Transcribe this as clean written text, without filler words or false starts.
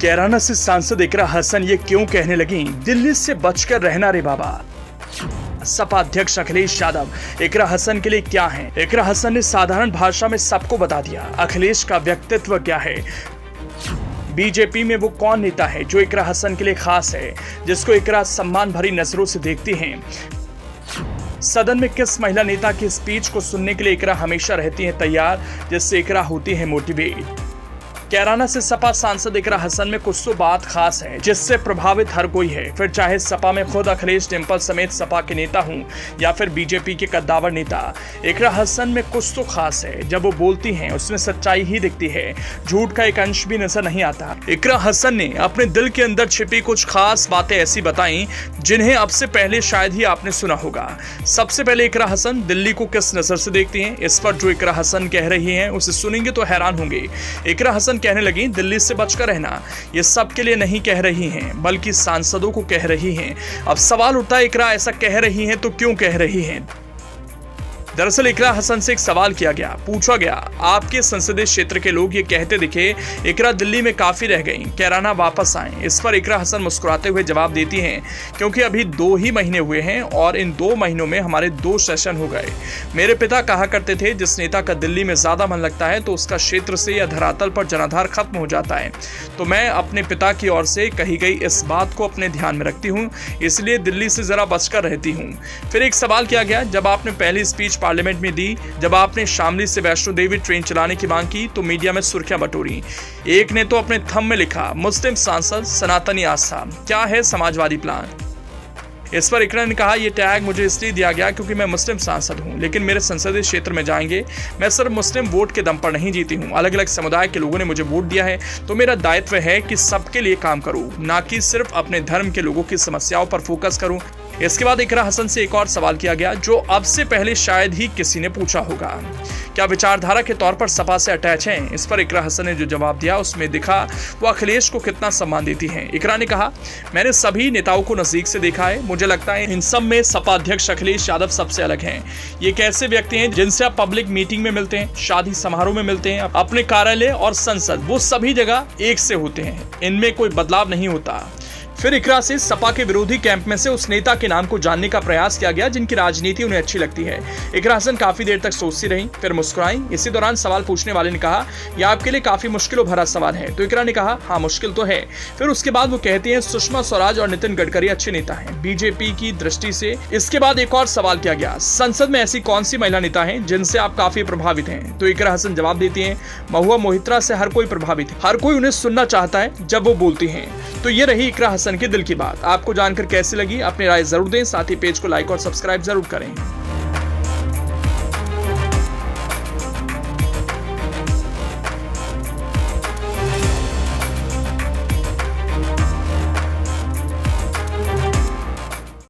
कैराना से सांसद इकरा हसन ये क्यों कहने लगी, दिल्ली से बचकर रहना रे बाबा। सपा अध्यक्ष अखिलेश यादव इकरा हसन के लिए क्या है। इकरा हसन ने साधारण भाषा में सबको बता दिया अखिलेश का व्यक्तित्व क्या है। बीजेपी में वो कौन नेता है जो इकरा हसन के लिए खास है, जिसको इकरा सम्मान भरी नजरों से देखती हैं। सदन में किस महिला नेता की स्पीच को सुनने के लिए इकरा हमेशा रहती है तैयार, जिससे इकरा होती है मोटिवेट। कैराना से सपा सांसद इकरा हसन में कुछ तो बात खास है जिससे प्रभावित हर कोई है, फिर चाहे सपा में खुद अखिलेश डिंपल समेत सपा के नेता हूं या फिर बीजेपी के कद्दावर नेता। इकरा हसन में कुछ तो खास है, जब वो बोलती हैं उसमें सच्चाई ही दिखती है, झूठ का एक अंश भी नजर नहीं आता। इकरा हसन ने अपने दिल के अंदर छिपी कुछ खास बातें ऐसी बताई जिन्हें अब से पहले शायद ही आपने सुना होगा। सबसे पहले इकरा हसन दिल्ली को किस नजर से देखती हैं, इस पर जो इकरा हसन कह रही हैं उसे सुनेंगे तो हैरान होंगे। इकरा हसन कहने लगी दिल्ली से बचकर रहना, ये सबके लिए नहीं कह रही हैं बल्कि सांसदों को कह रही हैं। अब सवाल उठता है इकरा ऐसा कह रही हैं तो क्यों कह रही हैं। दरअसल इकरा हसन से एक सवाल किया गया, पूछा गया आपके संसदीय क्षेत्र के लोग ये कहते दिखे इकरा दिल्ली में काफी रह गईं, कैराना वापस आएं। इस पर इकरा हसन मुस्कुराते हुए जवाब देती हैं क्योंकि अभी 2 ही महीने हुए हैं और इन 2 महीनों में हमारे 2 सेशन हो गए। मेरे पिता कहा करते थे जिस नेता का दिल्ली में ज्यादा मन लगता है तो उसका क्षेत्र से या धरातल पर जनाधार खत्म हो जाता है। तो मैं अपने पिता की ओर से कही गई इस बात को अपने ध्यान में रखती हूँ, इसलिए दिल्ली से जरा बचकर रहती हूँ। फिर एक सवाल किया गया जब आपने पहली स्पीच पार्लियामेंट में दी, जब आपने शामली से वैष्णो देवी ट्रेन चलाने की मांग की तो मीडिया में सुर्खियां बटोरी। एक ने तो अपने थंब में लिखा मुस्लिम सांसद सनातनी आस्था, क्या है समाजवादी प्लान। इस पर इकरा ने कहा यह टैग मुझे इसलिए दिया गया क्योंकि मैं मुस्लिम सांसद हूं, लेकिन मेरे संसदीय क्षेत्र में जाएंगे मैं सिर्फ मुस्लिम वोट के दम पर नहीं जीती हूं। अलग अलग समुदाय के लोगों ने मुझे वोट दिया है तो मेरा दायित्व है कि सबके लिए काम करूं, ना कि सिर्फ अपने धर्म के लोगों की समस्याओं पर फोकस करूं। इसके बाद इकरा हसन से एक और सवाल किया गया जो अब से पहले शायद ही किसी ने पूछा होगा, क्या विचारधारा के तौर पर सपा से अटैच हैं। इस पर इकरा हसन ने जो जवाब दिया उसमें दिखा वो अखिलेश को कितना सम्मान देती हैं। इकरा ने कहा मैंने सभी नेताओं को नजदीक से देखा है, मुझे लगता है इन सब में सपा अध्यक्ष अखिलेश यादव सबसे अलग हैं। ये कैसे व्यक्ति हैं जिनसे आप पब्लिक मीटिंग में मिलते हैं, शादी समारोह में मिलते हैं, अपने कार्यालय और संसद वो सभी जगह एक से होते हैं, इनमें कोई बदलाव नहीं होता। फिर इकरा से सपा के विरोधी कैंप में से उस नेता के नाम को जानने का प्रयास किया गया जिनकी राजनीति उन्हें अच्छी लगती है। इकरा हसन काफी देर तक सोचती रही, फिर मुस्कुराई। इसी दौरान सवाल पूछने वाले ने कहा यह आपके लिए काफी मुश्किल भरा सवाल है, तो इकरा ने कहा हाँ मुश्किल तो है। फिर उसके बाद वो कहती हैं सुषमा स्वराज और नितिन गडकरी अच्छे नेता हैं बीजेपी की दृष्टि से। इसके बाद एक और सवाल किया गया संसद में ऐसी कौन सी महिला नेता है जिनसे आप काफी प्रभावित हैं, तो इकरा हसन जवाब देती है महुआ मोहित्रा से हर कोई प्रभावित है, हर कोई उन्हें सुनना चाहता है जब वो बोलती है। तो ये रही इकरा हसन के दिल की बात। आपको जानकर कैसी लगी अपनी राय जरूर दें, साथ ही पेज को लाइक और सब्सक्राइब जरूर करें।